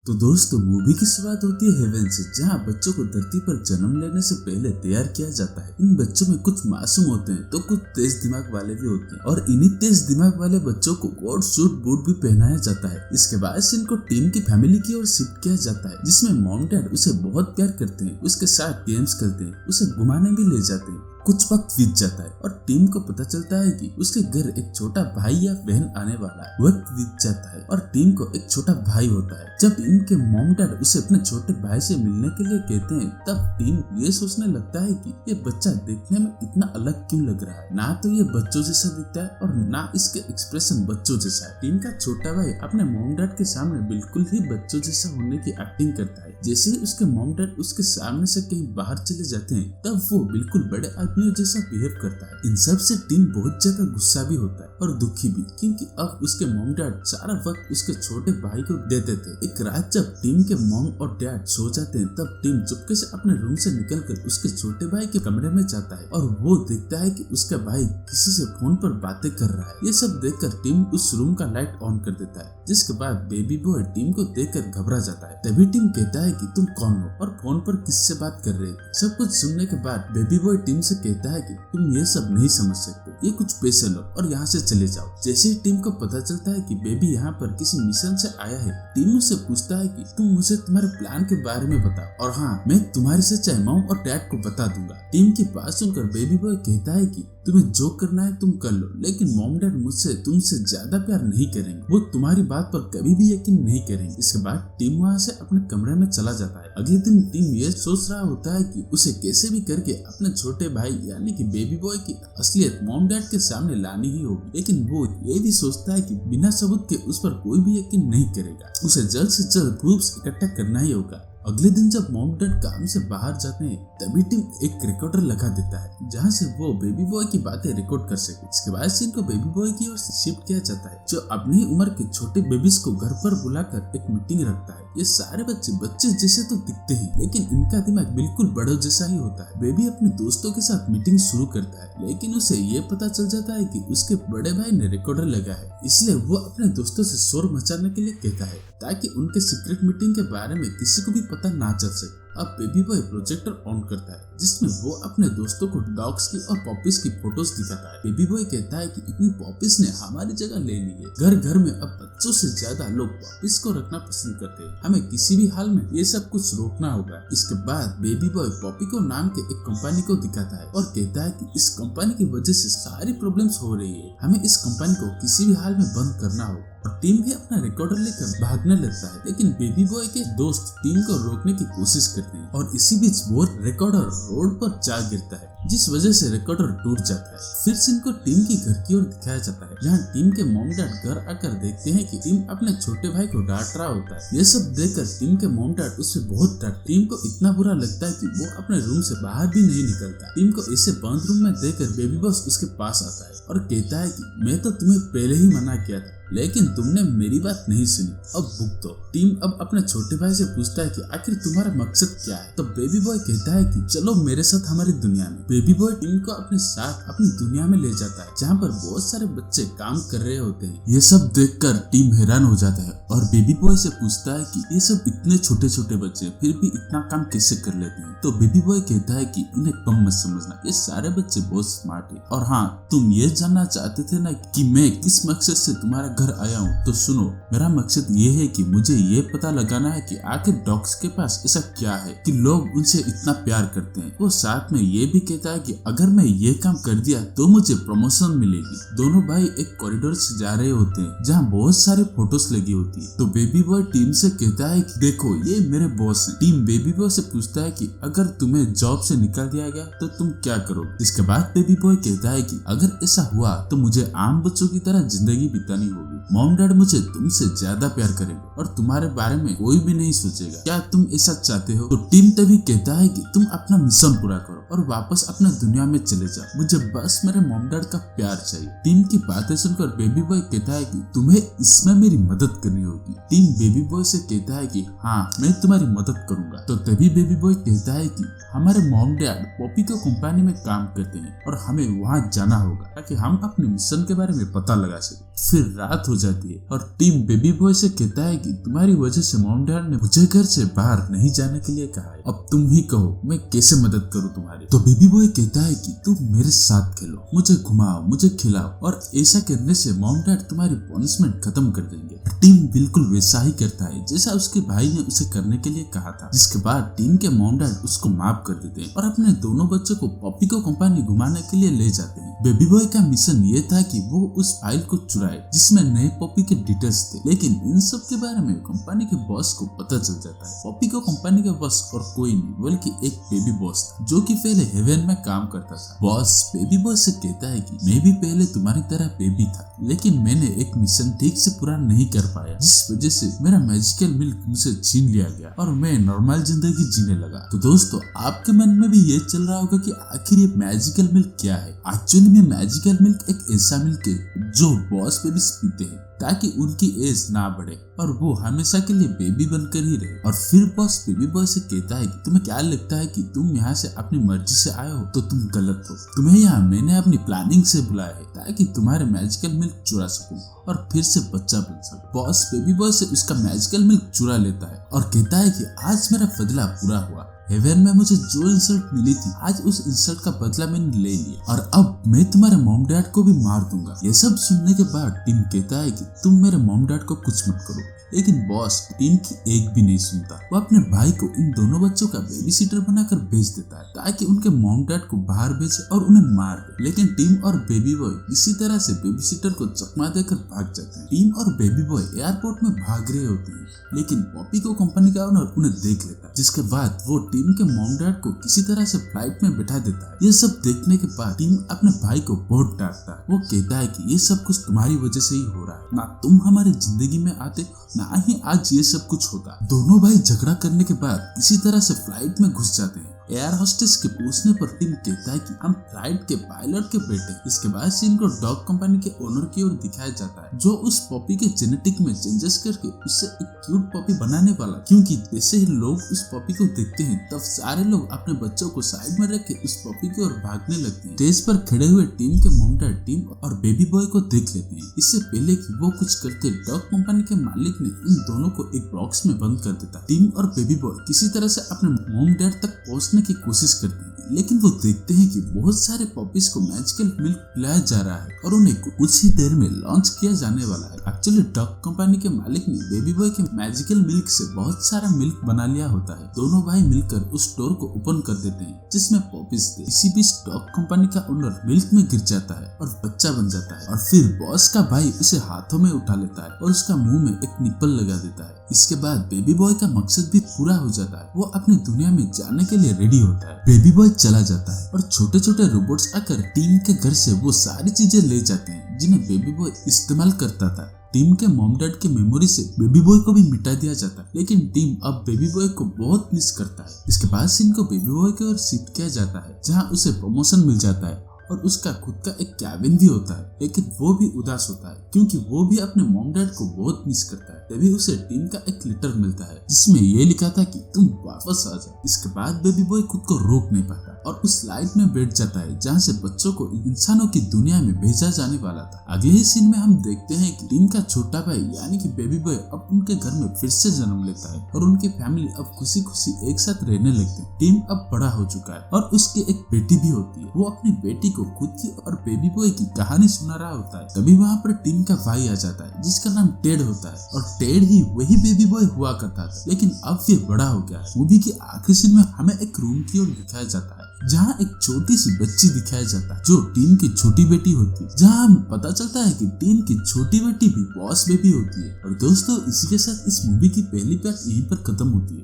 तो दोस्तों मूवी की शुरुआत होती है हेवन से, जहाँ बच्चों को धरती पर जन्म लेने से पहले तैयार किया जाता है। इन बच्चों में कुछ मासूम होते हैं तो कुछ तेज दिमाग वाले भी होते हैं, और इन्हीं तेज दिमाग वाले बच्चों को कोट सूट बूट भी पहनाया जाता है। इसके बाद से इनको टीम की फैमिली की ओर शिफ्ट किया जाता है, जिसमें मॉम डैड उसे बहुत प्यार करते हैं, उसके साथ गेम्स करते हैं, उसे घुमाने भी ले जाते हैं। कुछ वक्त बीत जाता है और टीम को पता चलता है कि उसके घर एक छोटा भाई या बहन आने वाला है। वक्त बीत जाता है और टीम को एक छोटा भाई होता है। जब इनके मॉम डैड उसे अपने छोटे भाई से मिलने के लिए कहते हैं, तब टीम ये सोचने लगता है कि ये बच्चा देखने में इतना अलग क्यों लग रहा है। ना तो ये बच्चों जैसा दिखता है और ना इसके एक्सप्रेशन बच्चों जैसा है। टीम का छोटा भाई अपने मॉम डैड के सामने बिल्कुल ही बच्चों जैसा होने की एक्टिंग करता है। जैसे ही उसके मॉम डैड उसके सामने से कहीं बाहर चले जाते हैं, तब वो बिल्कुल बड़े आदमियों जैसा बिहेव करता है। इन सब से टीम बहुत ज्यादा गुस्सा भी होता है और दुखी भी, क्योंकि अब उसके मॉम डैड सारा वक्त उसके छोटे भाई को देते थे। एक रात जब टीम के मॉम और डैड सो जाते हैं, तब टीम चुपके से अपने रूम से निकलकर उसके छोटे भाई के कमरे में जाता है और वो देखता है कि उसका भाई किसी से फोन पर बातें कर रहा है। ये सब देखकर टीम उस रूम का लाइट ऑन कर देता है, जिसके बाद बेबी बॉय टीम को देखकर घबरा जाता है। तभी टीम कहता है कि तुम कौन हो और फोन पर किससे बात कर रहे थे। सब कुछ सुनने के बाद बेबी बॉय टीम से कहता है कि तुम ये सब नहीं समझ सकते, ये कुछ पैसे लो और यहाँ से चले जाओ। जैसे ही टीम को पता चलता है कि बेबी यहाँ पर किसी मिशन से आया है, टीम उससे पूछता है कि तुम मुझे तुम्हारे प्लान के बारे में बताओ, और हाँ, मैं तुम्हारी सच्चाई मॉम और डैड को बता दूंगा। टीम की बात सुनकर बेबी बॉय कहता है कि तुम्हें जो करना है तुम कर लो, लेकिन मॉम डैड मुझसे तुमसे ज्यादा प्यार नहीं करेंगे, वो तुम्हारी बात पर कभी भी यकीन नहीं करेंगे। इसके बाद टीम वहाँ से अपने कमरे में चला जाता है। अगले दिन टीम ये सोच रहा होता है कि उसे कैसे भी करके अपने छोटे भाई यानी कि बेबी बॉय की असलियत मॉम डैड के सामने लानी ही होगी, लेकिन वो ये भी सोचता है कि बिना सबूत के उस पर कोई भी यकीन नहीं करेगा। उसे जल्द से जल्द प्रूफ्स इकट्ठा करना ही होगा। अगले दिन जब मॉम डैड काम से बाहर जाते हैं, तभी टीम एक रिकॉर्डर लगा देता है, जहाँ से वो बेबी बॉय की बातें रिकॉर्ड कर सके। इसके बाद से इनको बेबी बॉय की ओर से शिफ्ट किया जाता है, जो अपनी उम्र के छोटे बेबीज को घर पर बुलाकर एक मीटिंग रखता है। ये सारे बच्चे जैसे तो दिखते हैं, लेकिन इनका दिमाग बिल्कुल बड़ों जैसा ही होता है। बेबी अपने दोस्तों के साथ मीटिंग शुरू करता है, लेकिन उसे ये पता चल जाता है कि उसके बड़े भाई ने रिकॉर्डर लगा है, इसलिए वो अपने दोस्तों से शोर मचाने के लिए कहता है, ताकि उनके सीक्रेट मीटिंग के बारे में किसी को भी पता ना चल सके। अब बेबी बॉय प्रोजेक्टर ऑन करता है, जिसमें वो अपने दोस्तों को डॉग्स की और पॉपीज की फोटोज दिखाता है। बेबी बॉय कहता है कि इन पॉपीज ने हमारी जगह ले ली है। घर घर में अब बच्चों से ज्यादा लोग पॉपीज को रखना पसंद करते हैं। हमें किसी भी हाल में ये सब कुछ रोकना होगा। इसके बाद बेबी बॉय पॉपीको नाम के एक कंपनी को दिखाता है और कहता है कि इस कंपनी की वजह से सारी प्रॉब्लम्स हो रही है, हमें इस कंपनी को किसी भी हाल में बंद करना होगा। और टीम भी अपना रिकॉर्डर लेकर भागने लगता है, लेकिन बेबी बॉय के दोस्त टीम को रोकने की कोशिश करते हैं और इसी बीच वो रिकॉर्डर रोड पर जा गिरता है, जिस वजह से रिकॉर्डर टूट जाता है। फिर से इनको टीम की घर की ओर दिखाया जाता है, जहाँ टीम के मॉम डैड घर आकर देखते हैं कि टीम अपने छोटे भाई को डांट रहा होता है। ये सब देखकर टीम के मॉम डैड उससे बहुत डांटते। टीम को इतना बुरा लगता है कि वो अपने रूम से बाहर भी नहीं निकलता। टीम को ऐसे बंद रूम में देखकर बेबी बॉस उसके पास आता है और कहता है कि मैं तो तुम्हें पहले ही मना किया था, लेकिन तुमने मेरी बात नहीं सुनी, अब भुगतो। टीम अब अपने छोटे भाई से पूछता है कि आखिर तुम्हारा मकसद क्या है। तो बेबी बॉय कहता है कि चलो मेरे साथ हमारी दुनिया में। बेबी बॉय टीम को अपने साथ अपनी दुनिया में ले जाता है, जहाँ पर बहुत सारे बच्चे काम कर रहे होते हैं। ये सब देखकर टीम हैरान हो जाता है और बेबी बॉय से पूछता है कि ये सब इतने छोटे छोटे बच्चे फिर भी इतना काम कैसे कर लेते हैं। तो बेबी बॉय कहता है कि इन्हें कम मत समझना, ये सारे बच्चे बहुत स्मार्ट है। और हाँ, तुम ये जानना चाहते थे ना कि मैं किस मकसद से तुम्हारा घर आया हूँ, तो सुनो, मेरा मकसद ये है कि मुझे ये पता लगाना है कि आखिर डॉग्स के पास ऐसा क्या है कि लोग उनसे इतना प्यार करते हैं। वो साथ में ये भी कहता है कि अगर मैं ये काम कर दिया तो मुझे प्रमोशन मिलेगी। दोनों भाई एक कॉरिडोर से जा रहे होते हैं, जहाँ बहुत सारे फोटोज लगी होती है। तो बेबी बॉय टीम से कहता है कि देखो, ये मेरे बॉस हैं। टीम बेबी बॉय से पूछता है कि अगर तुम्हें जॉब से निकाल दिया गया तो तुम क्या करोगे। इसके बाद बेबी बॉय कहता है कि अगर ऐसा हुआ तो मुझे आम बच्चों की तरह जिंदगी बितानी होगी। मॉम डैड मुझे तुमसे ज्यादा प्यार करेंगे और तुम्हारे बारे में कोई भी नहीं सोचेगा। क्या तुम ऐसा चाहते हो? तो टीम तभी कहता है कि तुम अपना मिशन पूरा करो और वापस अपने दुनिया में चले जाओ, मुझे बस मेरे मॉम डैड का प्यार चाहिए। टीम की बातें सुनकर बेबी बॉय कहता है कि तुम्हें इसमें मेरी मदद करनी होगी। टीम बेबी बॉय से कहता है कि हाँ, मैं तुम्हारी मदद करूंगा। तो तभी बेबी बॉय कहता है कि हमारे मॉम डैड पॉपी को कंपनी में काम करते हैं और हमें वहाँ जाना होगा ताकि हम अपने मिशन के बारे में पता लगा सके। फिर रात हो जाती है और टीम बेबी बॉय से कहता है कि तुम्हारी वजह से मॉम डैड ने मुझे घर से बाहर नहीं जाने के लिए कहा है, अब तुम ही कहो मैं कैसे मदद करूँ तुम्हारी। तो बेबी बॉय कहता है कि तुम मेरे साथ खेलो, मुझे घुमाओ, मुझे खिलाओ, और ऐसा करने से मॉम डैड तुम्हारी पनिशमेंट खत्म कर देंगे। टीम बिल्कुल वैसा ही करता है जैसा उसके भाई ने उसे करने के लिए कहा था, जिसके बाद टीम के मॉम डैड उसको माफ कर देते हैं और अपने दोनों बच्चों को पॉपी को कंपनी घुमाने के लिए ले जाते हैं। बेबी बॉय का मिशन ये था कि वो उस फाइल को चुराए जिसमें नए पॉपी के डिटेल्स थे, लेकिन इन सब के बारे में कंपनी के बॉस को पता चल जाता है। पॉपी को कंपनी के बॉस और कोई नहीं बल्कि एक बेबी बॉस था जो कि पहले हेवन में काम करता था। बॉस बेबी बॉय से कहता है कि मैं भी पहले तुम्हारी तरह बेबी था, लेकिन मैंने एक मिशन ठीक से पूरा नहीं कर पाया, जिस वजह से मेरा मैजिकल मिल्क मुझे छीन लिया गया और मैं नॉर्मल जिंदगी जीने लगा। तो दोस्तों, आपके मन में भी ये चल रहा होगा कि आखिर ये मैजिकल मिल्क क्या है। एक्चुअली में मैजिकल मिल्क एक ऐसा मिल्क है जो बॉस बेबीज पीते हैं ताकि उनकी एज ना बढ़े और वो हमेशा के लिए बेबी बनकर ही रहे। और फिर बॉस बेबी बॉय से कहता है कि तुम्हें क्या लगता है कि तुम यहाँ से अपनी मर्जी से आए हो, तो तुम गलत हो। तुम्हें यहाँ मैंने अपनी प्लानिंग से बुलाया है ताकि तुम्हारे मैजिकल मिल्क चुरा सकूं और फिर से बच्चा बन सकूं। बॉस बेबी बॉय से उसका मैजिकल मिल्क चुरा लेता है और कहता है कि आज मेरा बदला पूरा हुआ। हेवन में मुझे जो इंसल्ट मिली थी, आज उस इंसल्ट का बदला मैंने ले लिया और अब मैं तुम्हारे मॉम डैड को भी मार दूंगा। ये सब सुनने के बाद टीम कहता है कि तुम मेरे मॉम डैड को कुछ मत करो, लेकिन बॉस टीम की एक भी नहीं सुनता। वो अपने भाई को इन दोनों बच्चों का बेबी सीटर बनाकर भेज देता है ताकि उनके मॉम डैड को बाहर भेजे और उन्हें मार दे। लेकिन टीम और बेबी बॉय इसी तरह से बेबी सीटर को चकमा देकर भाग जाते हैं। टीम और बेबी बॉय एयरपोर्ट में भाग रहे होते हैं, लेकिन पॉपी को कंपनी का ओनर उन्हें देख लेता है, जिसके बाद वो टीम के मॉम डैड को किसी तरह से फ्लाइट में बैठा देता है। ये सब देखने के बाद टीम अपने भाई को बहुत डांटता है। वो कहता है कि ये सब कुछ तुम्हारी वजह से ही हो रहा है, ना तुम हमारी जिंदगी में आते ना ही आज ये सब कुछ होता। दोनों भाई झगड़ा करने के बाद किसी तरह से फ्लाइट में घुस जाते हैं। एयर होस्टेस के पूछने पर टीम कहता है कि हम फ्लाइट के पायलट के बेटे। इसके बाद सीन को डॉग कंपनी के ओनर की ओर दिखाया जाता है, जो उस पॉपी के जेनेटिक में चेंजेस करके उससे एक क्यूट पॉपी बनाने वाला। क्योंकि जैसे ही लोग उस पॉपी को देखते हैं तब सारे लोग अपने बच्चों को साइड में रख के उस पॉपी की ओर भागने लगते हैं। स्टेज पर खड़े हुए टीम के मॉम डैड टीम और बेबी बॉय को देख लेते हैं। इससे पहले कि वो कुछ करते, डॉग कंपनी के मालिक ने इन दोनों को एक बॉक्स में बंद कर देता। टीम और बेबी बॉय किसी तरह से अपने मॉम डैड तक पहुंचने की कोशिश करते हैं, लेकिन वो देखते हैं कि बहुत सारे पॉपीज को मैजिकल मिल्क पिलाया जा रहा है और उन्हें कुछ ही देर में लॉन्च किया जाने वाला है। एक्चुअली डॉग कंपनी के मालिक ने बेबी बॉय के मैजिकल मिल्क से बहुत सारा मिल्क बना लिया होता है। दोनों भाई मिलकर उस स्टोर को ओपन कर देते हैं जिसमें पॉपीज थे। इसी बीच डॉग कंपनी का ओनर मिल्क में गिर जाता है और बच्चा बन जाता है और फिर बॉस का भाई उसे हाथों में उठा लेता है और उसका मुंह में एक निप्पल लगा देता है। इसके बाद बेबी बॉय का मकसद भी पूरा हो जाता है। वो अपनी दुनिया में जाने के लिए रेडी होता है। बेबी बॉय चला जाता है और छोटे छोटे रोबोट्स आकर टीम के घर से वो सारी चीजें ले जाते हैं जिन्हें बेबी बॉय इस्तेमाल करता था। टीम के मॉम डैड के मेमोरी से बेबी बॉय को भी मिटा दिया जाता है, लेकिन टीम अब बेबी बॉय को बहुत मिस करता है। इसके बाद सीन को बेबी बॉय की ओर शिफ्ट किया जाता है, जहां उसे प्रमोशन मिल जाता है और उसका खुद का एक कैबिन भी होता है। लेकिन वो भी उदास होता है क्योंकि वो भी अपने मॉम डैड को बहुत मिस करता है। तभी उसे टीम का एक लेटर मिलता है जिसमें ये लिखा था कि तुम वापस आ जाओ। इसके बाद बेबी बॉय खुद को रोक नहीं पाता और उस लाइट में बैठ जाता है जहाँ से बच्चों को इंसानों की दुनिया में भेजा जाने वाला था। अगले ही सीन में हम देखते हैं कि टीम का छोटा भाई यानी कि बेबी बॉय अब उनके घर में फिर से जन्म लेता है और उनकी फैमिली अब खुशी खुशी एक साथ रहने लगते हैं। टीम अब बड़ा हो चुका है और उसकी एक बेटी भी होती है। वो अपनी बेटी को खुद की और बेबी बॉय की कहानी सुना रहा होता है। तभी वहाँ पर टीम का भाई आ जाता है जिसका नाम टेड होता है और टेड ही वही बेबी बॉय हुआ करता था, लेकिन अब ये बड़ा हो गया है। मूवी के आखिरी सीन में हमें एक रूम की ओर दिखाया जाता है जहाँ एक छोटी सी बच्ची दिखाया जाता है जो टीम की छोटी बेटी होती है, जहाँ हमें पता चलता है कि टीम की छोटी बेटी भी बॉस बेबी होती है। और दोस्तों, इसी के साथ इस मूवी की पहली पार्ट यहीं पर खत्म होती है।